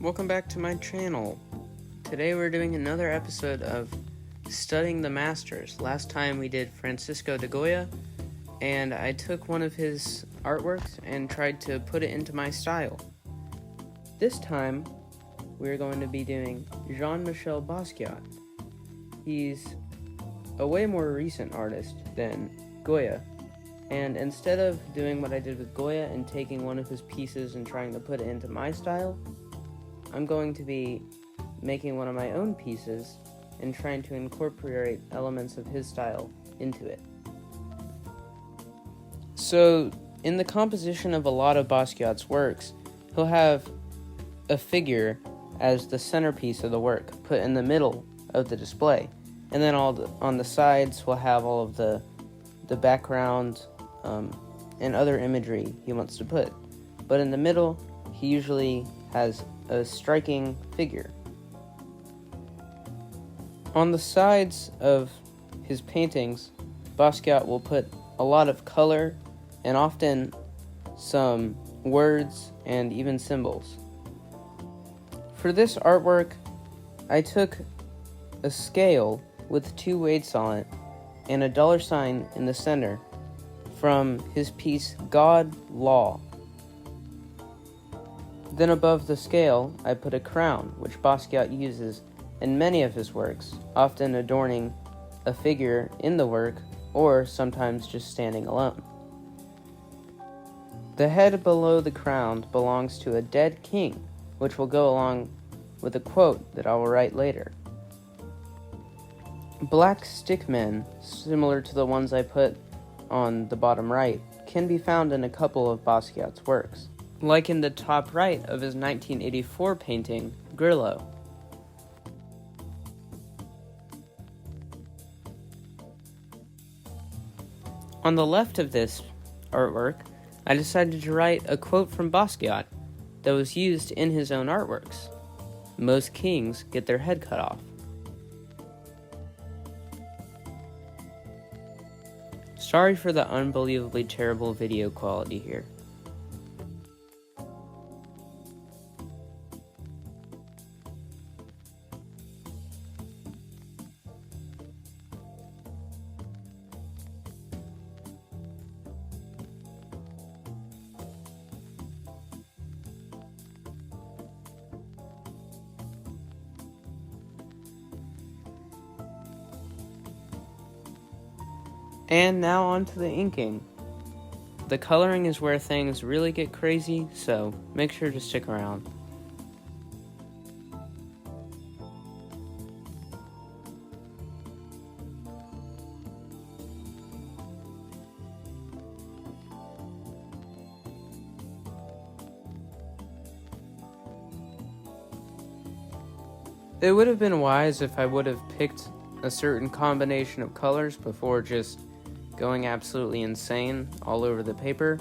Welcome back to my channel. Today we're doing another episode of Studying the Masters. Last time we did Francisco de Goya, and I took one of his artworks and tried to put it into my style. This time we're going to be doing Jean-Michel Basquiat. He's a way more recent artist than Goya, and instead of doing what I did with Goya and taking one of his pieces and trying to put it into my style, I'm going to be making one of my own pieces and trying to incorporate elements of his style into it. So, in the composition of a lot of Basquiat's works, he'll have a figure as the centerpiece of the work, put in the middle of the display. And then on the sides, we'll have all of the background and other imagery he wants to put. But in the middle, he usually has a striking figure. On the sides of his paintings, Basquiat will put a lot of color and often some words and even symbols. For this artwork, I took a scale with 2 weights on it and a $sign in the center from his piece God, Law. Then above the scale, I put a crown, which Basquiat uses in many of his works, often adorning a figure in the work or sometimes just standing alone. The head below the crown belongs to a dead king, which will go along with a quote that I will write later. Black stickmen, similar to the ones I put on the bottom right, can be found in a couple of Basquiat's works, like in the top right of his 1984 painting, Grillo. On the left of this artwork, I decided to write a quote from Basquiat that was used in his own artworks. Most kings get their head cut off. Sorry for the unbelievably terrible video quality here. And now on to the inking. The coloring is where things really get crazy, so make sure to stick around. It would have been wise if I would have picked a certain combination of colors before just going absolutely insane all over the paper,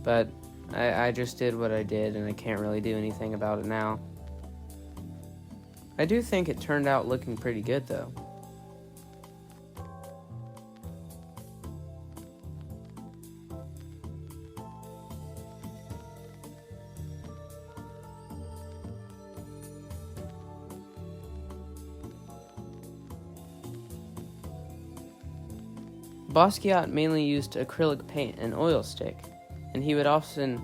but I just did what I did and I can't really do anything about it now. I do think it turned out looking pretty good though. Basquiat mainly used acrylic paint and oil stick, and he would often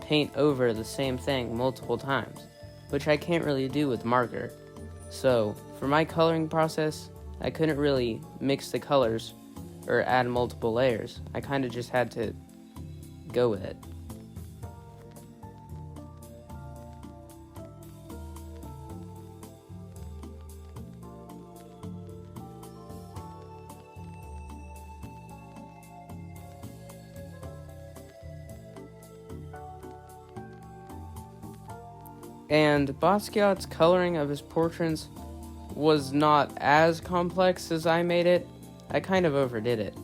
paint over the same thing multiple times, which I can't really do with marker. So, for my coloring process, I couldn't really mix the colors or add multiple layers. I kind of just had to go with it. And Basquiat's coloring of his portraits was not as complex as I made it. I kind of overdid it.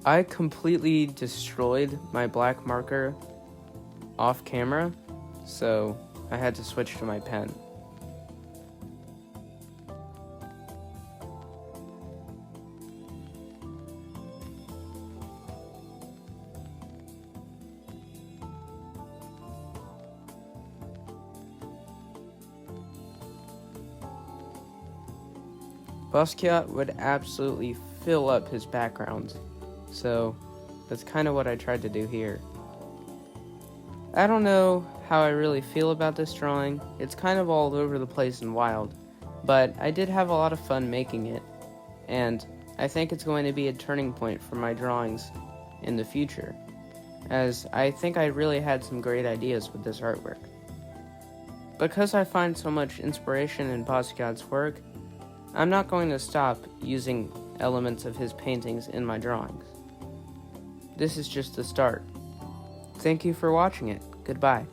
I completely destroyed my black marker off camera, so I had to switch to my pen. Basquiat would absolutely fill up his backgrounds, so that's kind of what I tried to do here. I don't know how I really feel about this drawing. It's kind of all over the place and wild, but I did have a lot of fun making it, and I think it's going to be a turning point for my drawings in the future, as I think I really had some great ideas with this artwork. Because I find so much inspiration in Basquiat's work, I'm not going to stop using elements of his paintings in my drawings. This is just the start. Thank you for watching it. Goodbye.